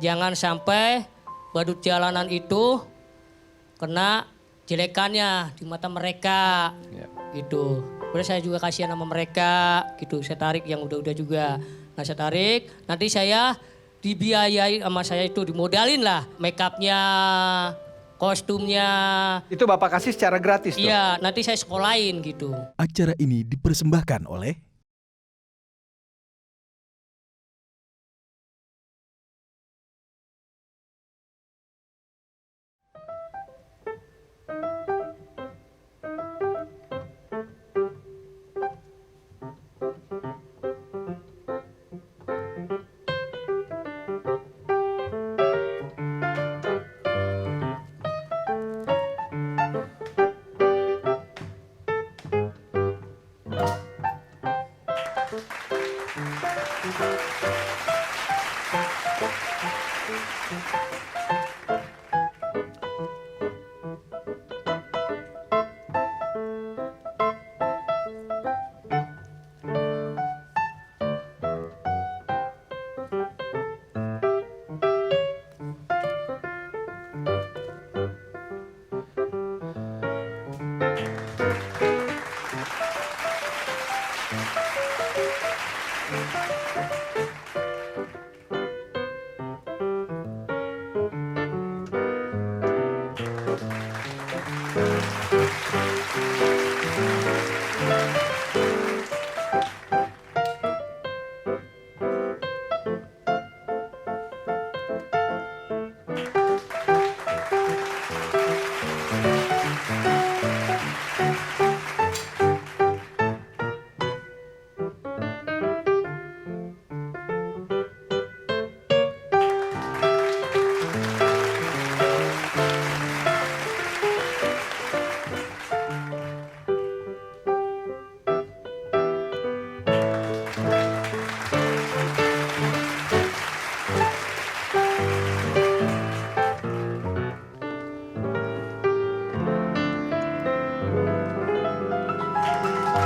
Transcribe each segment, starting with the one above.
jangan sampai badut jalanan itu kena jelekannya di mata mereka. Gitu. Terus saya juga kasihan sama mereka gitu. Saya tarik yang udah-udah juga. Nah saya tarik, nanti saya dibiayai sama saya itu, dimodalin lah make upnya, kostumnya. Itu Bapak kasih secara gratis tuh? Iya, nanti saya sekolahin gitu. Acara ini dipersembahkan oleh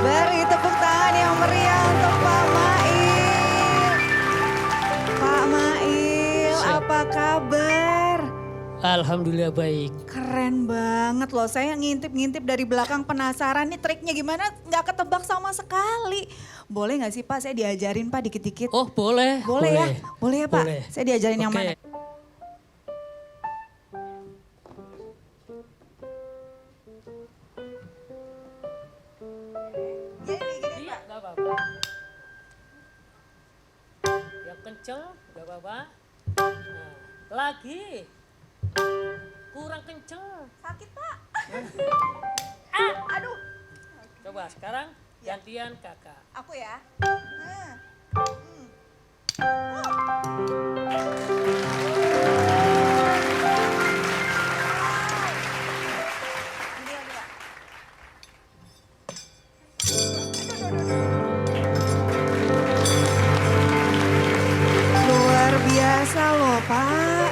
Beri tepuk tangan yang meriah untuk Pak Mail. Pak Mail, apa kabar? Alhamdulillah baik. Keren banget loh, saya ngintip-ngintip dari belakang penasaran nih triknya gimana, nggak ketebak sama sekali. Boleh nggak sih Pak, saya diajarin Pak dikit-dikit? Oh boleh. Boleh ya? Boleh ya Pak? Boleh. Saya diajarin yang Oke. mana? Iya, gak apa-apa. Yang kenceng, gak apa-apa. Nah, lagi. Kurang kenceng. Sakit Pak. Aduh, Coba sekarang gantian kakak. aku ya. Nah. Ini lagi Pak. Luar biasa loh Pak.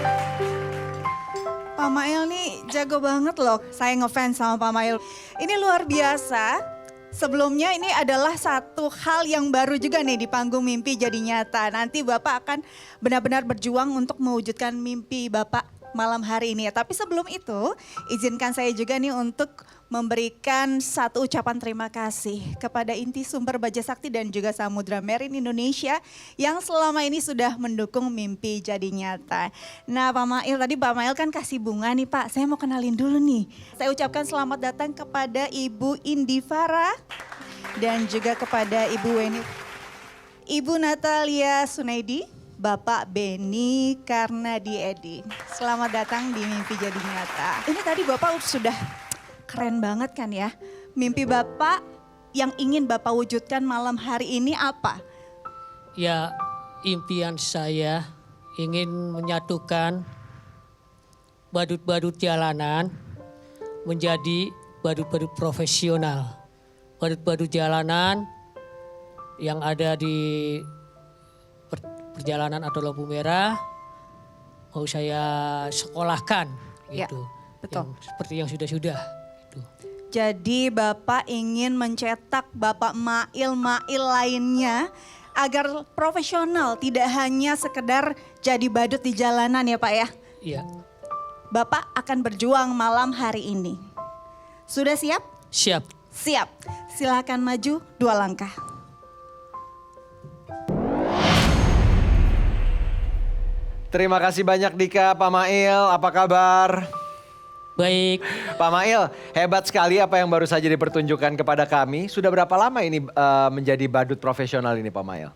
Pak Mail nih jago banget loh. Saya ngefans sama Pak Mail. Ini luar biasa. Sebelumnya ini adalah satu hal yang baru juga nih di panggung Mimpi Jadi Nyata. Nanti Bapak akan benar-benar berjuang untuk mewujudkan mimpi Bapak malam hari ini ya. Tapi sebelum itu izinkan saya juga nih untuk memberikan satu ucapan terima kasih kepada Inti Sumber Baja Sakti dan juga Samudra Marine Indonesia yang selama ini sudah mendukung Mimpi Jadi Nyata. Nah Pak Mail, tadi Pak Mail kan kasih bunga nih Pak, saya mau kenalin dulu nih. Saya ucapkan selamat datang kepada Ibu Indi Farah dan juga kepada Ibu Weni, Ibu Natalia Sunaidi, Bapak Beni Karnadi Edi. Selamat datang di Mimpi Jadi Nyata. Ini tadi Bapak sudah keren banget kan ya. Mimpi Bapak yang ingin Bapak wujudkan malam hari ini apa? Ya, impian saya ingin menyatukan badut-badut jalanan menjadi badut-badut profesional. Badut-badut jalanan yang ada di perjalanan atau lampu merah mau saya sekolahkan Ya, gitu. betul. Seperti yang sudah-sudah gitu. Jadi Bapak ingin mencetak Bapak Mail-Mail lainnya agar profesional, tidak hanya sekedar jadi badut di jalanan ya Pak ya. Iya. Bapak akan berjuang malam hari ini. Sudah siap? Siap. Siap. Silakan maju 2 langkah. Terima kasih banyak Dika, Pak Mail, apa kabar? Baik. Pak Mail, hebat sekali apa yang baru saja dipertunjukkan kepada kami. Sudah berapa lama ini menjadi badut profesional ini Pak Mail?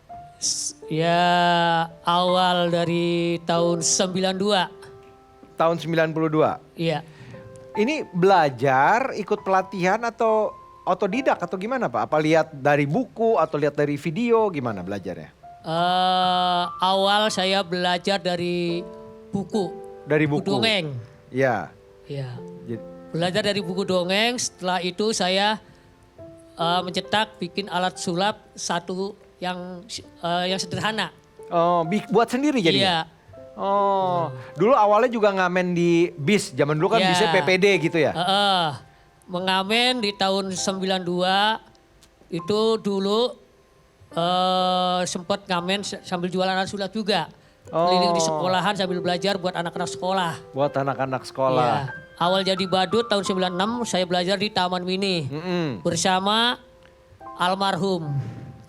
Ya awal dari tahun 92. Tahun 92? Iya. Ini belajar, ikut pelatihan atau otodidak atau gimana Pak? Apa lihat dari buku atau lihat dari video, gimana belajarnya? Awal saya belajar dari buku. Dari buku? Dongeng. Iya. Iya. Jadi- Belajar dari buku dongeng, setelah itu saya mencetak bikin alat sulap satu yang sederhana. Oh, buat sendiri jadinya? Iya. Oh, dulu awalnya juga ngamen di bis. Zaman dulu kan Iya. bisnya PPD gitu ya? Mengamen di tahun 92 itu dulu sempat ngamen sambil jualan alat sulap juga. Keliling di sekolahan sambil belajar buat anak-anak sekolah. Buat anak-anak sekolah. Iya. Awal jadi badut tahun 96 saya belajar di Taman Mini bersama almarhum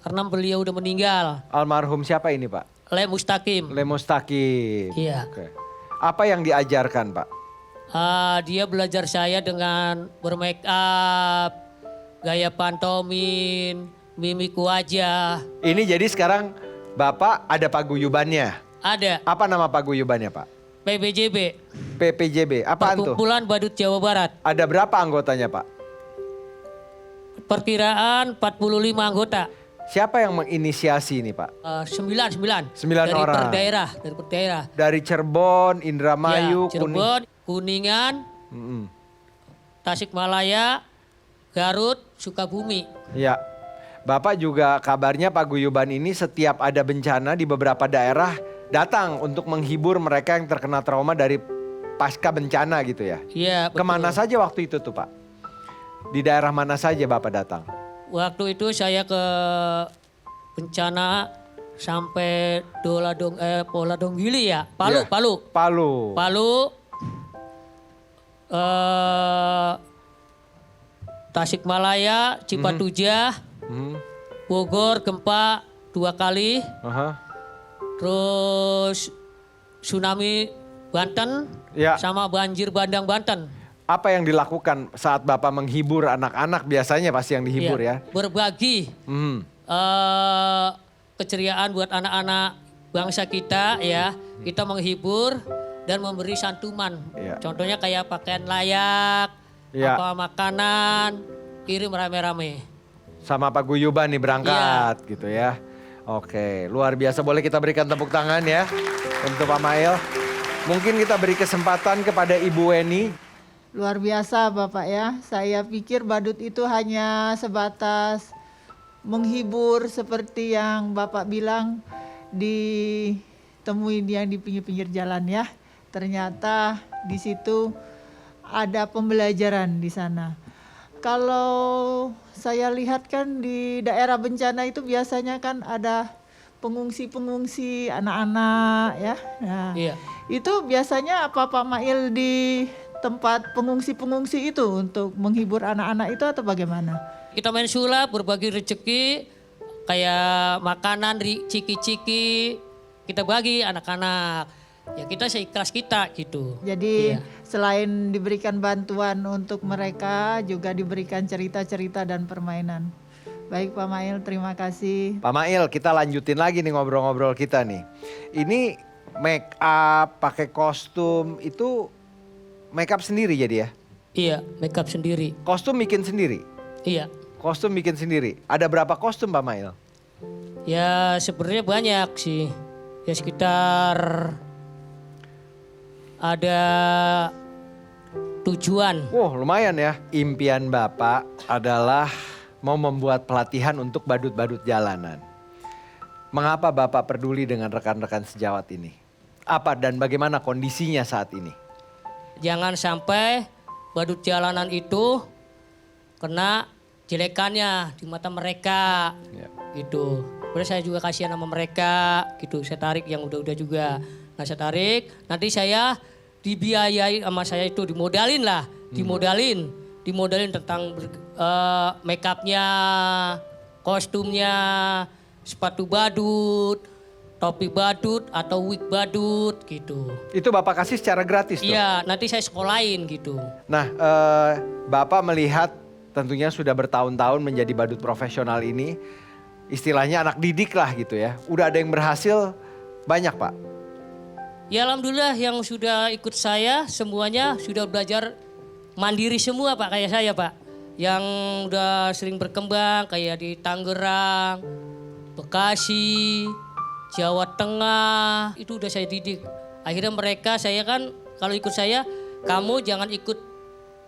karena beliau udah meninggal. Almarhum siapa ini Pak? Le Mustaqim. Le Mustaqim. Iya. Oke. Apa yang diajarkan Pak? Dia belajar saya dengan bermake up, gaya pantomin, mimik wajah. Ini jadi sekarang Bapak ada paguyubannya. Ada Apa nama paguyubannya Pak? PBJB, PPJB. Apaan tuh? Perkumpulan Badut Jawa Barat. Ada berapa anggotanya Pak? Perkiraan 45 anggota. Siapa yang menginisiasi ini Pak? 9 9 dari orang. per daerah. Dari Cirebon, Indramayu, Ya, Cirebon, Kuningan, Mm-mm. Tasikmalaya, Garut, Sukabumi. Ya. Bapak juga kabarnya paguyuban ini setiap ada bencana di beberapa daerah datang untuk menghibur mereka yang terkena trauma dari pasca bencana gitu ya. Iya, betul. Kemana saja waktu itu tuh Pak? Di daerah mana saja Bapak datang? Waktu itu saya ke bencana sampai Pola Donggili ya, Palu, Iya. Palu. Palu. Tasikmalaya, Cipatujah, Bogor gempa 2 kali, Aha. terus tsunami Banten, Ya. sama banjir bandang Banten. Apa yang dilakukan saat Bapak menghibur anak-anak biasanya pasti yang dihibur Iya, ya? berbagi Hmm. keceriaan buat anak-anak bangsa kita ya. Kita menghibur dan memberi santunan. Iya. Contohnya kayak pakaian layak, Iya. apa makanan, kirim rame-rame. Sama paguyuban nih berangkat gitu ya. Oke, luar biasa. Boleh kita berikan tepuk tangan ya untuk Pak Mail. Mungkin kita beri kesempatan kepada Ibu Weni. Luar biasa Bapak ya, saya pikir badut itu hanya sebatas menghibur seperti yang Bapak bilang ditemuin yang di pinggir-pinggir jalan ya. Ternyata di situ ada pembelajaran di sana. Kalau saya lihat kan di daerah bencana itu biasanya kan ada pengungsi-pengungsi anak-anak ya. Nah, Iya. itu biasanya apa Pak Mail di tempat pengungsi-pengungsi itu untuk menghibur anak-anak itu atau bagaimana? Kita main sulap, berbagi rezeki, kayak makanan, ciki-ciki, kita bagi anak-anak. Ya kita seikhlas kita gitu. Jadi Iya. selain diberikan bantuan untuk mereka juga diberikan cerita-cerita dan permainan. Baik Pak Mail, terima kasih. Pak Mail, kita lanjutin lagi nih ngobrol-ngobrol kita nih. Ini make up, pakai kostum, itu make up sendiri jadi ya? Iya, makeup sendiri. Kostum bikin sendiri? Iya. Kostum bikin sendiri. Ada berapa kostum Pak Mail? Ya sebenarnya banyak sih. Ya sekitar ada 7-an. Wah lumayan ya. Impian Bapak adalah mau membuat pelatihan untuk badut-badut jalanan. Mengapa Bapak peduli dengan rekan-rekan sejawat ini? Apa dan bagaimana kondisinya saat ini? Jangan sampai badut jalanan itu kena jelekannya di mata mereka. Ya. Gitu. Kemudian saya juga kasihan sama mereka gitu. Saya tarik yang udah-udah juga. Nah saya tarik, nanti saya dibiayai sama saya itu dimodalin lah. Dimodalin tentang make upnya, kostumnya, sepatu badut, topi badut atau wig badut gitu. Itu Bapak kasih secara gratis tuh? Iya, nanti saya sekolahin gitu. Nah, Bapak melihat tentunya sudah bertahun-tahun menjadi badut profesional ini, istilahnya anak didik lah gitu ya. Udah ada yang berhasil banyak Pak? Ya alhamdulillah yang sudah ikut saya semuanya sudah belajar mandiri semua Pak, kayak saya Pak. Yang udah sering berkembang kayak di Tangerang, Bekasi, Jawa Tengah, itu udah saya didik. Akhirnya mereka, saya kan kalau ikut saya, kamu jangan ikut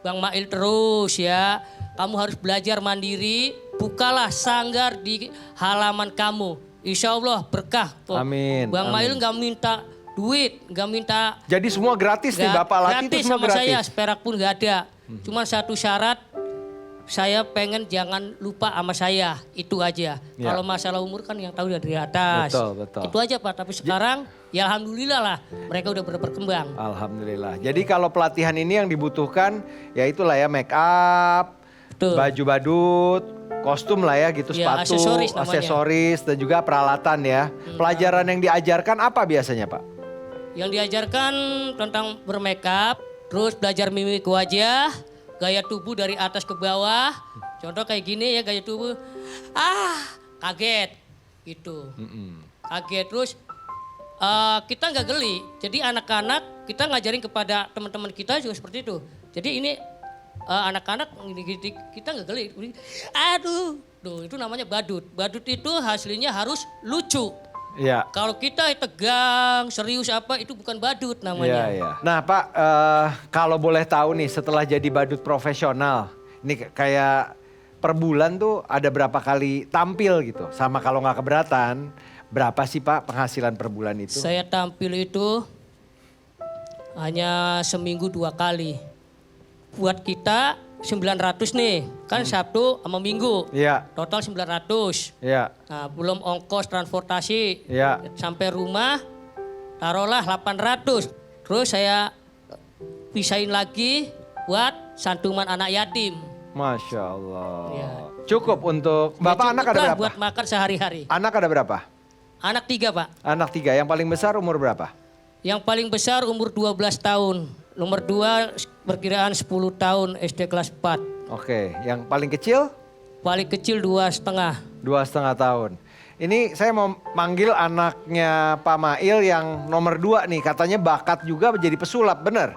Bang Mail terus ya. Kamu harus belajar mandiri, bukalah sanggar di halaman kamu. Insya Allah berkah. Amin. Bang Mail amin. nggak minta duit, nggak minta. Jadi semua gratis nih Bapak latih itu semua sama gratis? saya, seperak pun nggak ada. Cuma satu syarat, saya pengen jangan lupa sama saya, itu aja. Ya. Kalau masalah umur kan yang tahu dari atas. Betul. Itu aja Pak, tapi sekarang ya alhamdulillah lah mereka udah berkembang. Alhamdulillah. Jadi kalau pelatihan ini yang dibutuhkan ya itulah ya make up, Betul. baju badut, kostum lah ya gitu, Ya, sepatu, aksesoris namanya. aksesoris dan juga peralatan ya. Pelajaran yang diajarkan apa biasanya Pak? Yang diajarkan tentang bermakeup, terus belajar mimik wajah, gaya tubuh dari atas ke bawah. Contoh kayak gini ya gaya tubuh. Kaget gitu. Kaget terus kita nggak geli. Jadi anak-anak kita ngajarin kepada teman-teman kita juga seperti itu. Jadi ini anak-anak kita nggak geli. Aduh, tuh itu namanya badut. Badut itu hasilnya harus lucu. Iya. Kalau kita tegang, serius apa itu bukan badut namanya. Iya. Nah Pak, kalau boleh tahu nih setelah jadi badut profesional, ini kayak per bulan tuh ada berapa kali tampil gitu? Sama kalau nggak keberatan, berapa sih Pak penghasilan per bulan itu? Saya tampil itu hanya seminggu 2 kali. Buat kita 900 nih, kan Sabtu sama Minggu. Iya. Total 900. Iya. Nah, belum ongkos transportasi. Iya. Sampai rumah taruhlah 800. Terus saya pisahin lagi buat santunan anak yatim. Masya Allah. Iya. Cukup untuk, Bapak anak ada Cukuplah berapa? buat makan sehari-hari. Anak ada berapa? Anak 3 Pak. Anak 3, yang paling besar umur berapa? Yang paling besar umur 12 tahun. Nomor 2 perkiraan 10 tahun SD kelas 4. Oke, yang paling kecil? Paling kecil 2,5. 2,5 tahun. Ini saya mau manggil anaknya Pak Mail yang nomor 2 nih, katanya bakat juga menjadi pesulap, bener?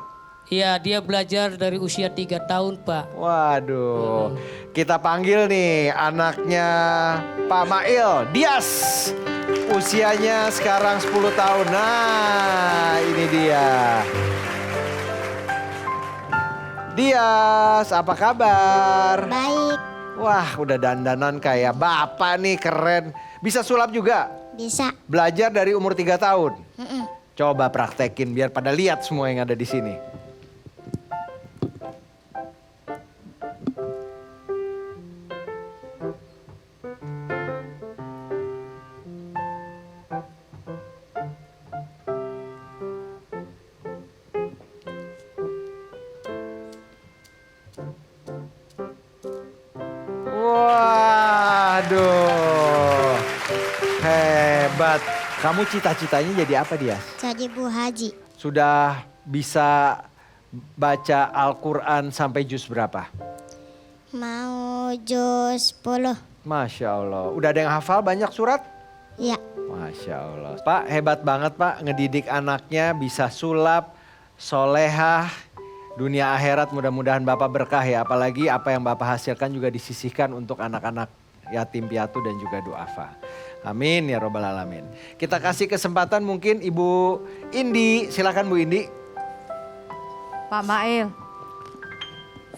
Iya, dia belajar dari usia 3 tahun, Pak. Waduh, kita panggil nih anaknya Pak Mail, Dias. Usianya sekarang 10 tahun. Nah, ini dia. Dias, apa kabar? Baik, Wah, udah dandanan kayak bapak nih, keren. Bisa sulap juga? bisa. Belajar dari umur 3 tahun? Mm-mm. Coba praktekin biar pada lihat semua yang ada di sini. Waduh, hebat. Kamu cita-citanya jadi apa dia? Jadi Bu Haji. Sudah bisa baca Al-Quran sampai juz berapa? Mau juz 10. Masya Allah. Udah ada yang hafal banyak surat? Ya, Masya Allah. Pak, hebat banget Pak ngedidik anaknya bisa sulap, solehah, dunia akhirat mudah-mudahan Bapak berkah ya. Apalagi apa yang Bapak hasilkan juga disisihkan untuk anak-anak yatim piatu dan juga duafa. Amin ya robbal alamin. Kita kasih kesempatan mungkin Ibu Indi, silakan Bu Indi. Pak Mail,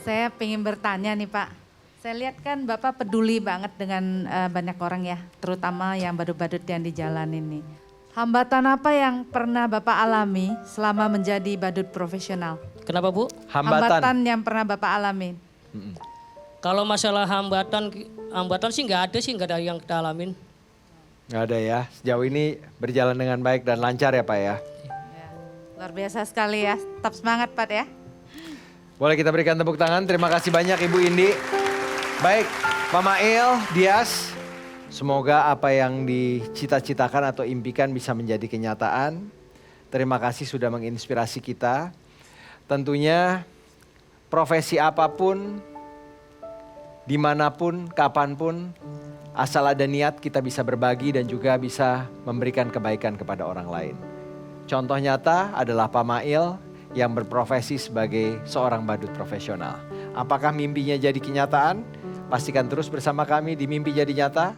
saya pengen bertanya nih Pak. Saya lihat kan Bapak peduli banget dengan banyak orang ya, terutama yang badut-badut yang di jalan ini. Hambatan apa yang pernah Bapak alami selama menjadi badut profesional? Kenapa Bu? Hambatan. yang pernah Bapak alami. Kalau masalah hambatan sih nggak ada yang kita alamin. Nggak ada ya, sejauh ini berjalan dengan baik dan lancar ya Pak ya. Ya, luar biasa sekali ya, tetap semangat Pak ya. Boleh kita berikan tepuk tangan, terima kasih banyak Ibu Indi. Baik, Pak Mail, Dias, semoga apa yang dicita-citakan atau impikan bisa menjadi kenyataan. Terima kasih sudah menginspirasi kita. Tentunya profesi apapun, dimanapun, kapanpun, asal ada niat kita bisa berbagi dan juga bisa memberikan kebaikan kepada orang lain. Contoh nyata adalah Pak Mail yang berprofesi sebagai seorang badut profesional. Apakah mimpinya jadi kenyataan? Pastikan terus bersama kami di Mimpi Jadi Nyata.